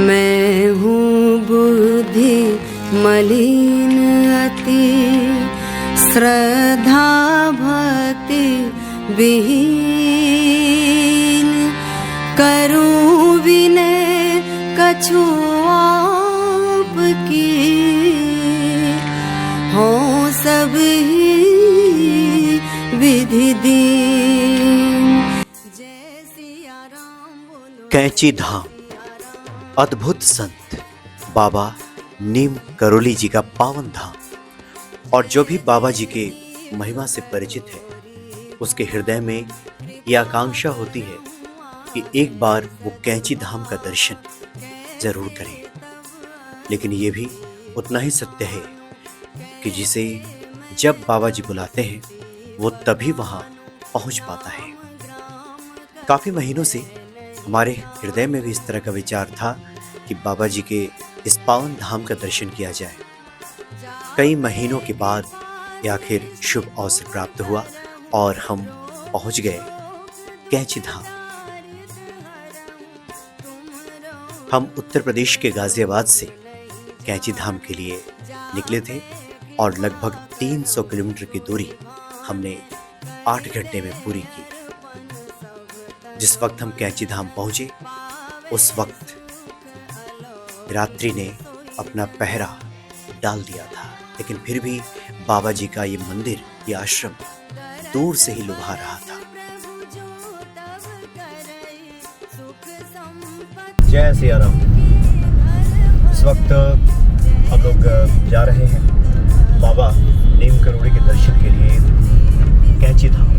मैं हूँ बुद्धि मलिन अति, श्रद्धा भक्ति विहीन, करूँ विनय कछु आपकी, हो सब ही विधि दीन। जय सिया राम बोलो। कैंची धाम अद्भुत संत बाबा नीम करोली जी का पावन धाम, और जो भी बाबा जी के महिमा से परिचित है उसके हृदय में यह आकांक्षा होती है कि एक बार वो कैंची धाम का दर्शन जरूर करें। लेकिन ये भी उतना ही सत्य है कि जिसे जब बाबा जी बुलाते हैं वो तभी वहाँ पहुँच पाता है। काफ़ी महीनों से हमारे हृदय में भी इस तरह का विचार था कि बाबा जी के इस पावन धाम का दर्शन किया जाए। कई महीनों के बाद यह आखिर शुभ अवसर प्राप्त हुआ और हम पहुंच गए कैंची धाम। हम उत्तर प्रदेश के गाजियाबाद से कैंची धाम के लिए निकले थे और लगभग 300 किलोमीटर की दूरी हमने 8 घंटे में पूरी की। जिस वक्त हम कैंची धाम पहुंचे उस वक्त रात्रि ने अपना पहरा डाल दिया था, लेकिन फिर भी बाबा जी का ये मंदिर, ये आश्रम दूर से ही लुभा रहा था। जय सिया राम। इस वक्त हम लोग जा रहे हैं बाबा नीम करोली के दर्शन के लिए कैंची धाम,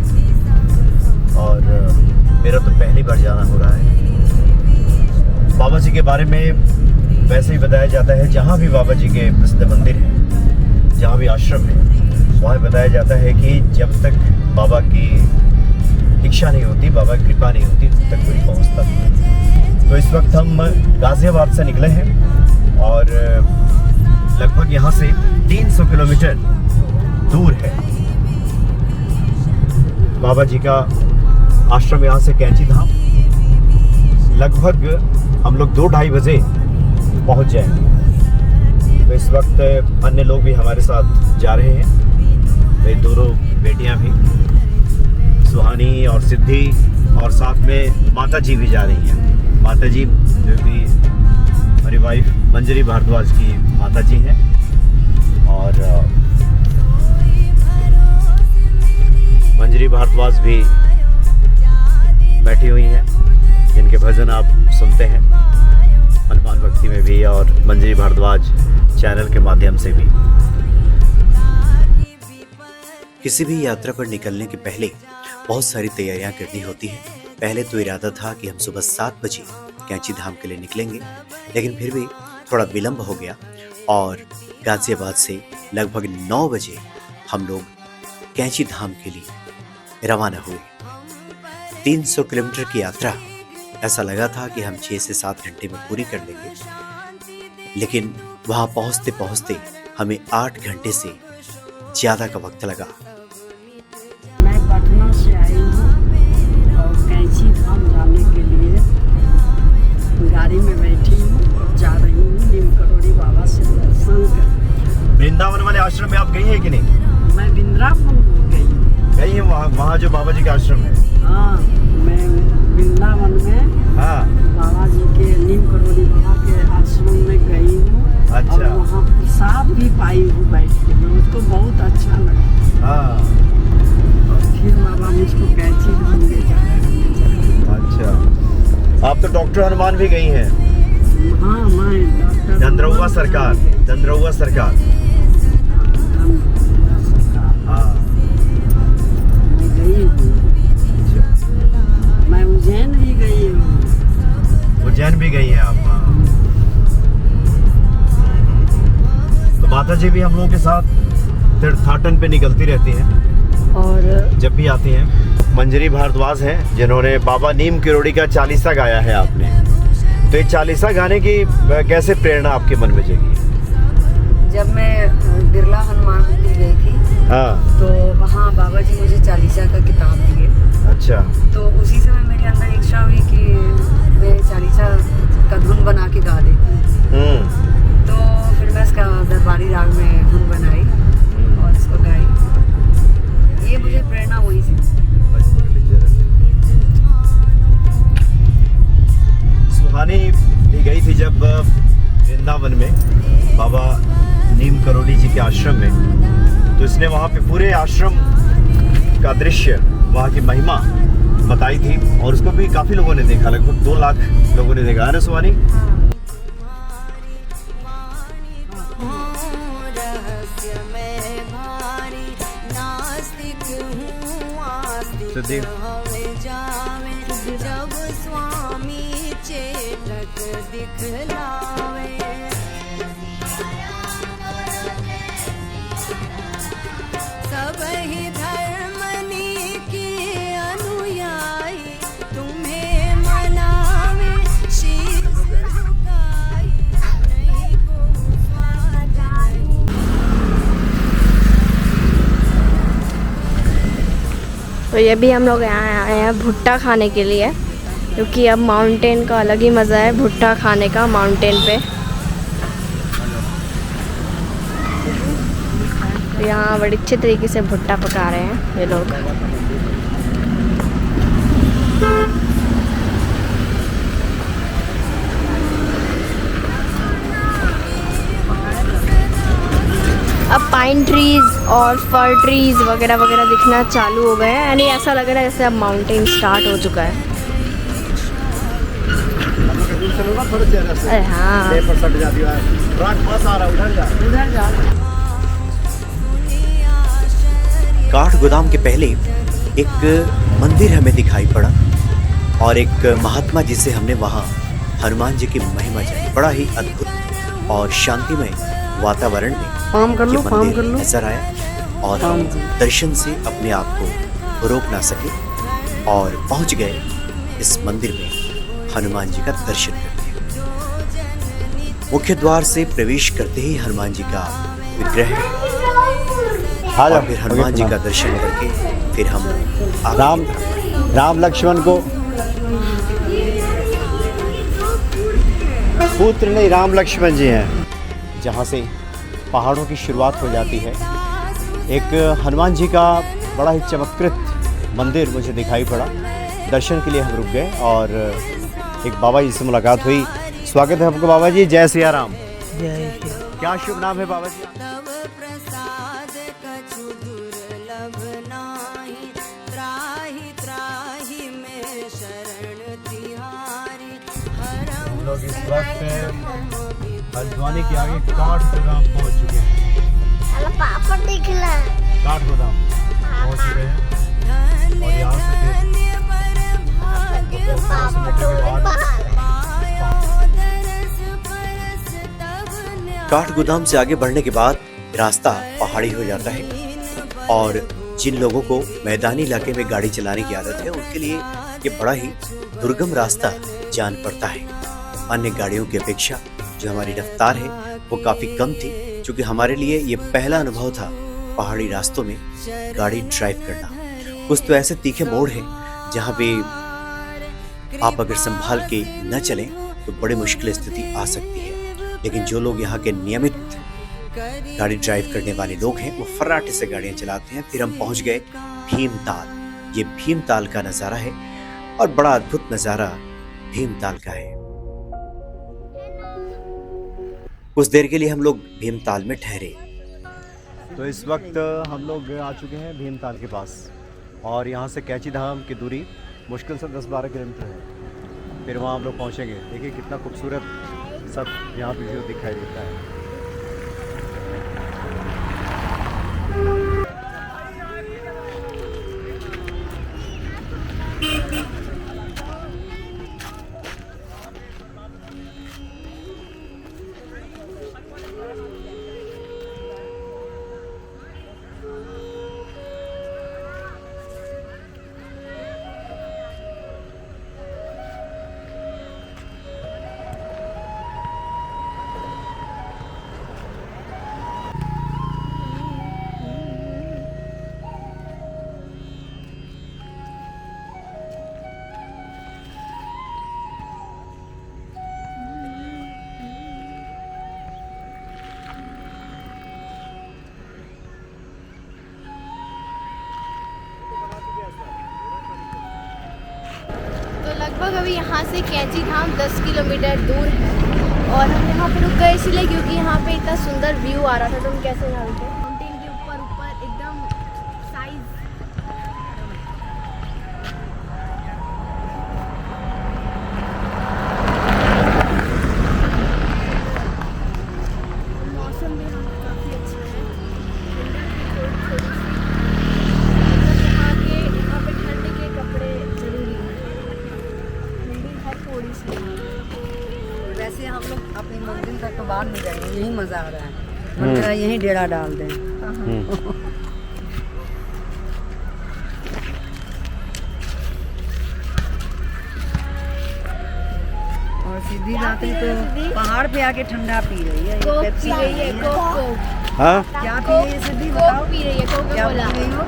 और मेरा तो पहली बार जाना हो रहा है। बाबा जी के बारे में वैसे ही बताया जाता है, जहाँ भी बाबा जी के प्रसिद्ध मंदिर हैं, जहाँ भी आश्रम है, वहाँ बताया जाता है कि जब तक बाबा की इच्छा नहीं होती, बाबा की कृपा नहीं होती, तब तक कोई पहुँचता नहीं। तो इस वक्त हम गाजियाबाद से निकले हैं और लगभग यहाँ से 300 किलोमीटर दूर है बाबा जी का आश्रम, यहाँ से कैंची धाम। लगभग हम लोग 2-2:30 बजे पहुँच जाएंगे। तो इस वक्त अन्य लोग भी हमारे साथ जा रहे हैं, मेरी दोनों बेटियां भी, सुहानी और सिद्धि, और साथ में माता जी भी जा रही हैं। माता जी जो कि हमारी वाइफ मंजरी भारद्वाज की माता जी हैं, और मंजरी भारद्वाज भी बैठी हुई हैं, जिनके भजन आप सुनते हैं हनुमान भक्ति में भी और मंजरी भारद्वाज चैनल के माध्यम से भी। किसी भी यात्रा पर निकलने के पहले बहुत सारी तैयारियां करनी होती हैं। पहले तो इरादा था कि हम सुबह 7 बजे कैंची धाम के लिए निकलेंगे, लेकिन फिर भी थोड़ा विलंब हो गया और गाजियाबाद से लगभग 9 बजे हम लोग कैंची धाम के लिए रवाना हुए। 300 किलोमीटर की यात्रा, ऐसा लगा था कि हम 6 से 7 घंटे में पूरी कर लेंगे, लेकिन वहाँ पहुँचते पहुँचते हमें 8 घंटे से ज़्यादा का वक्त लगा। मैं पटना से आई हूँ और कैंची धाम जाने के लिए गाड़ी में बैठी हूँ, जा रही हूँ नीम करोली बाबा से दर्शन कर। वृंदावन वाले आश्रम में आप गई हैं कि नहीं? मैं वृंदावन गई हैं वहाँ जो बाबा जी का आश्रम है? हाँ, मैं वृंदावन में हाँ, बाबा जी के नीम करोली बाबा के आश्रम में गई हूँ। अच्छा। और वहाँ प्रसाद भी पाई हूँ बैठ के, मुझको बहुत अच्छा लगा। हाँ, और फिर बाबा मुझको कैंची धाम ले जा रहे हैं। अच्छा। आप तो डॉक्टर हनुमान भी गई हैं? हाँ, मैं डॉक्टर चंद्रौआ सरकार, चंद्रौआ सरकार। हाँ, मैं गई हूँ। मैं उज्जैन भी गई हूँ। उज्जैन भी गई हैं आप? हाँ। तो माता जी भी हम लोगों के साथ तीर्थाटन पे निकलती रहती हैं और जब भी आती हैं। मंजरी भारद्वाज हैं जिन्होंने बाबा नीम करोली का चालीसा गाया है आपने। तो ये चालीसा गाने की कैसे प्रेरणा आपके मन में जगी? जब मैं बिरला हनुमान मंदिर गई थी, हाँ, तो वहाँ बाबा जी मुझे चालीसा का किताब दिए अच्छा। तो उसी समय मेरे अंदर इच्छा हुई कि मैं चालीसा का धुन बना के गा देती। तो फिर मैं इसका दरबारी राग में धुन बनाई और इसको गाई। ये मुझे प्रेरणा वही से। सुहानी भी गई थी जब वृंदावन में बाबा नीम करोली जी के आश्रम में, तो इसने वहाँ पे पूरे आश्रम का दृश्य, वहाँ की महिमा बताई थी और उसको भी काफ़ी लोगों ने देखा, लगभग 2 लाख लोगों ने देखा है ना सुहानी। जब स्वामी चेतक दिखलावे, सब ही धर्मनी की अनुयायी तुम्हें मनावे, शीश झुकाई नहीं को स्वादाई। तो ये भी हम लोग यहाँ आए हैं भुट्टा खाने के लिए, क्योंकि अब माउंटेन का अलग ही मज़ा है भुट्टा खाने का माउंटेन पे। तो यहाँ बड़ी अच्छे तरीके से भुट्टा पका रहे हैं ये लोग। अब पाइन ट्रीज और फर ट्रीज वगैरह वगैरह दिखना चालू हो गए हैं, यानी ऐसा लग रहा है जैसे अब माउंटेन स्टार्ट हो चुका है। अरे हाँ, काठ गोदाम के पहले एक मंदिर हमें दिखाई पड़ा और एक महात्मा जी से हमने वहाँ हनुमान जी की महिमा जानी। बड़ा ही अद्भुत और शांतिमय वातावरण में ये मंदिर नजर आया और हम दर्शन से अपने आप को रोक ना सके और पहुंच गए इस मंदिर में हनुमान जी का दर्शन करने। मुख्य द्वार से प्रवेश करते ही हनुमान जी का विग्रह है और फिर हनुमान जी का दर्शन करके फिर हम राम लक्ष्मण को पुत्र नहीं, राम लक्ष्मण जी हैं, जहाँ से पहाड़ों की शुरुआत हो जाती है। एक हनुमान जी का बड़ा ही चमत्कृत मंदिर मुझे दिखाई पड़ा। दर्शन के लिए हम रुक गए और एक बाबा जी से मुलाकात हुई। स्वागत है आपको बाबा जी, जय सिया राम। जय क्या शुभ नाम है बाबा जी? तब प्रसाद कछु दुर्लभ नाही, त्राहि त्राहि में शरण तिहारी, हरहु लोग इस वक्त हल्द्वानी के आगे काठ गोदाम पहुंच चुके हैं। पापड़ दिख रहा है। काठ गोदाम पहुंच चुके हैं और यहाँ से काठ गोदाम से आगे बढ़ने के बाद रास्ता पहाड़ी हो जाता है और जिन लोगों को मैदानी इलाके में गाड़ी चलाने की आदत है उनके लिए ये बड़ा ही दुर्गम रास्ता जान पड़ता है। अन्य गाड़ियों की अपेक्षा जो हमारी रफ्तार है वो काफ़ी कम थी, क्योंकि हमारे लिए ये पहला अनुभव था पहाड़ी रास्तों में गाड़ी ड्राइव करना। कुछ तो ऐसे तीखे मोड़ हैं जहाँ पे आप अगर संभाल के न चलें तो बड़ी मुश्किल स्थिति आ सकती है, लेकिन जो लोग यहाँ के नियमित गाड़ी ड्राइव करने वाले लोग हैं वो फर्राटे से गाड़ियाँ चलाते हैं। फिर हम पहुँच गए भीमताल। ये भीमताल का नज़ारा है और बड़ा अद्भुत नज़ारा भीमताल का है। कुछ देर के लिए हम लोग भीमताल में ठहरे। तो इस वक्त हम लोग आ चुके हैं भीमताल के पास और यहाँ से कैंची धाम की दूरी मुश्किल से 10-12 किलोमीटर है। फिर वहाँ हम लोग पहुँचेंगे। देखिए कितना खूबसूरत सब यहाँ पे व्यू दिखाई देता है। लगभग अभी यहाँ से कैंची धाम 10 किलोमीटर दूर है और हम यहाँ पे रुक गए इसलिए क्योंकि यहाँ पे इतना सुंदर व्यू आ रहा था। तो हम कैसे यहाँ रुके, माउंटेन के ऊपर ऊपर एकदम साइज। मौसम भी यहाँ काफ़ी अच्छा है, यहाँ पे ठंड के कपड़े जरूरी हैं, ठंडी है थोड़ी सी। वैसे हम लोग अपनी मंदिर तक तो बाहर नहीं जाएंगे, यही मज़ा आ रहा है। मन कर रहा है यहीं डेरा डाल दें। और सीधी रात्रि तो पहाड़ पे आके ठंडा पी रही है, ये कोक पेप्सी पी रही है, कोक हाँ क्या पी रही है सिद्धि, बताओ कोक पी रही है, कोका क्या कोला। पी रही हो?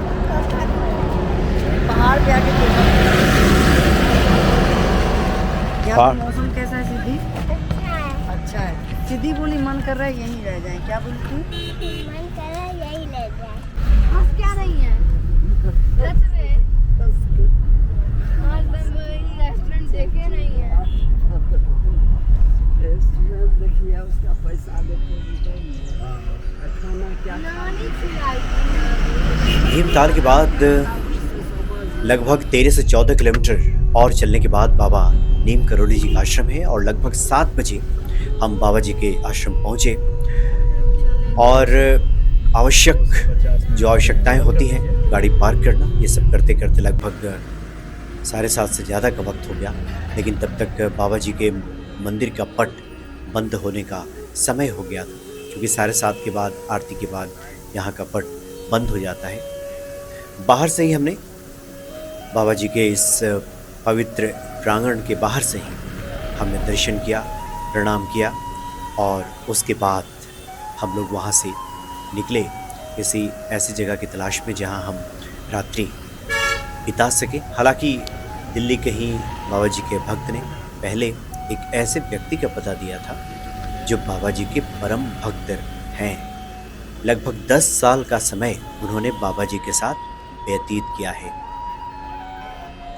पहाड़ पे आके कोका पी रही है। क्या पहाड़- मौसम कैसा है सिद्धि? अच्छा है। सिद्धि बोली मन कर रहा है यहीं रह जाए, क्या बोली तू? हंस क्या रही हैं? सच में? आज तक वही रेस्टोरेंट देखे नहीं है। देखिए उसका पैसा देखो, खाना क्या नानी खिलाई थी। भीमताल के बाद लगभग 13 से 14 किलोमीटर और चलने के बाद बाबा नीम करोली जी का आश्रम है और लगभग 7 बजे हम बाबा जी के आश्रम पहुंचे और आवश्यक जो आवश्यकताएं होती हैं, गाड़ी पार्क करना, ये सब करते करते लगभग 7:30 से ज़्यादा का वक्त हो गया। लेकिन तब तक बाबा जी के मंदिर का पट बंद होने का समय हो गया था, क्योंकि 7:30 के बाद, आरती के बाद यहाँ का पट बंद हो जाता है। बाहर से ही हमने बाबा जी के इस पवित्र प्रांगण के बाहर से ही हमने दर्शन किया, प्रणाम किया और उसके बाद हम लोग वहाँ से निकले किसी ऐसी जगह की तलाश में जहाँ हम रात्रि बिता सकें। हालांकि दिल्ली के ही बाबा जी के भक्त ने पहले एक ऐसे व्यक्ति का पता दिया था जो बाबा जी के परम भक्त हैं। लगभग 10 साल का समय उन्होंने बाबा जी के साथ व्यतीत किया है।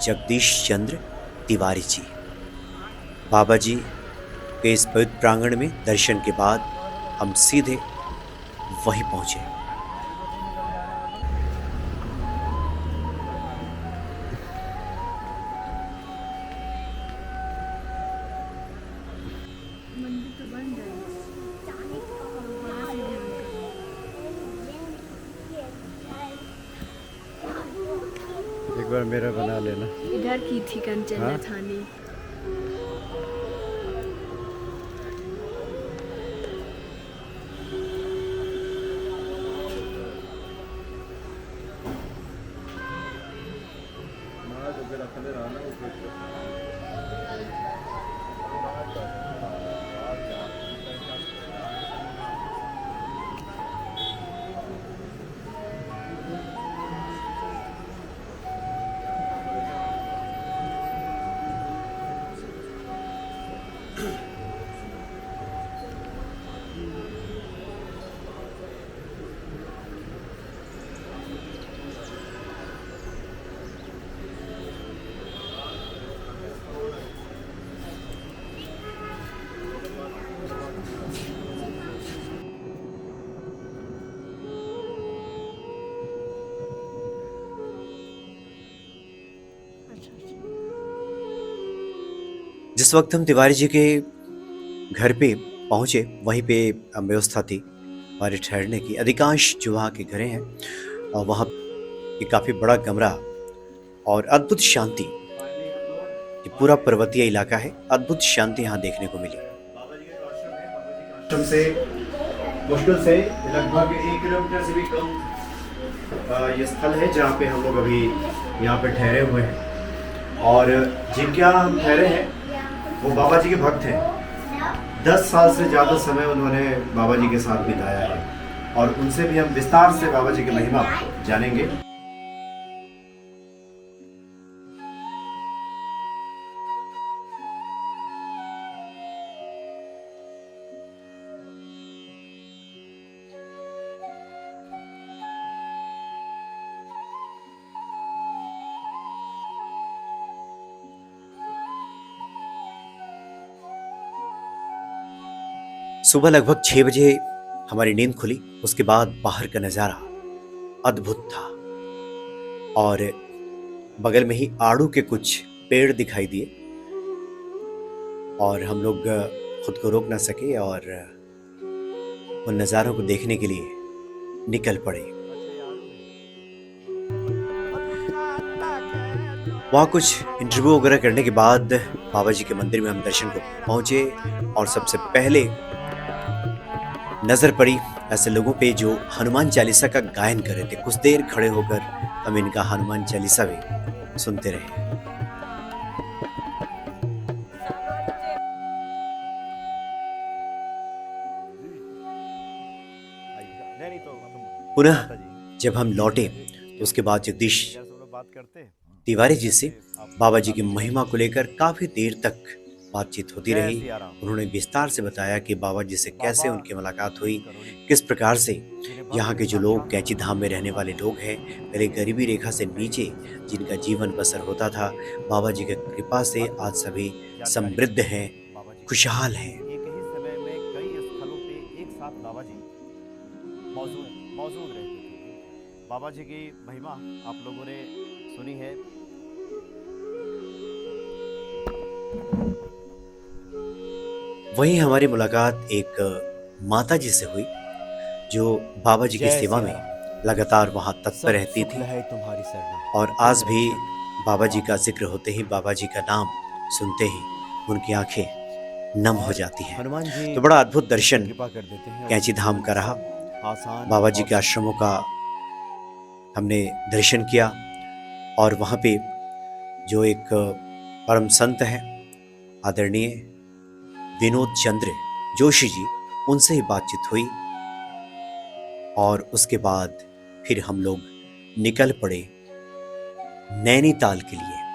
जगदीश चंद्र तिवारी जी। बाबा जी के इस पवित्र प्रांगण में दर्शन के बाद हम सीधे वहीं पहुंचे। एक बार मेरा बना लेना। इधर की थी कंचन हाँ? थानी। जिस वक्त हम तिवारी जी के घर पे पहुंचे, वहीं पे व्यवस्था थी हमारे ठहरने की। अधिकांश जो वहाँ के घरें हैं और वहाँ एक काफ़ी बड़ा कमरा और अद्भुत शांति। ये पूरा पर्वतीय इलाका है, अद्भुत शांति यहाँ देखने को मिली। आश्रम से मुश्किल से लगभग 1 किलोमीटर से भी कम ये स्थल है जहाँ पे हम लोग अभी यहाँ पे ठहरे हुए हैं। और जिनके यहाँ हम ठहरे हैं वो बाबा जी के भक्त हैं। 10 साल से ज़्यादा समय उन्होंने बाबा जी के साथ बिताया है और उनसे भी हम विस्तार से बाबा जी की महिमा जानेंगे। सुबह लगभग 6 बजे हमारी नींद खुली। उसके बाद बाहर का नज़ारा अद्भुत था और बगल में ही आड़ू के कुछ पेड़ दिखाई दिए और हम लोग खुद को रोक ना सके और उन नज़ारों को देखने के लिए निकल पड़े। वहाँ कुछ इंटरव्यू वगैरह करने के बाद बाबा जी के मंदिर में हम दर्शन को पहुँचे और सबसे पहले नज़र पड़ी ऐसे लोगों पे जो हनुमान चालीसा का गायन कर रहे थे। कुछ देर खड़े होकर हम इनका हनुमान चालीसा भी सुनते रहे। पुनः जब हम लौटे तो उसके बाद जगदीश तिवारी जी से बाबा जी की महिमा को लेकर काफी देर तक बातचीत होती रही। उन्होंने विस्तार से बताया कि बाबा जी से कैसे उनकी मुलाकात हुई, किस प्रकार से यहाँ के जो लोग कैंची धाम में रहने वाले लोग हैं, पहले गरीबी रेखा से नीचे जिनका जीवन बसर होता था, बाबा जी की कृपा से आज सभी समृद्ध हैं, खुशहाल हैं। मौजूद रहते थे। बाबा जी की महिमा आप लोगों ने सुनी है। वहीं हमारी मुलाकात एक माता जी से हुई जो बाबा जी की सेवा में लगातार वहां तत्पर रहती थी और आज भी बाबा जी का जिक्र होते ही, बाबा जी का नाम सुनते ही उनकी आंखें नम हो जाती हैं। तो बड़ा अद्भुत दर्शन कैंची धाम का रहा। बाबा जी के आश्रमों का हमने दर्शन किया और वहाँ पे जो एक परम संत हैं आदरणीय विनोद चंद्र जोशी जी, उनसे ही बातचीत हुई और उसके बाद फिर हम लोग निकल पड़े नैनीताल के लिए।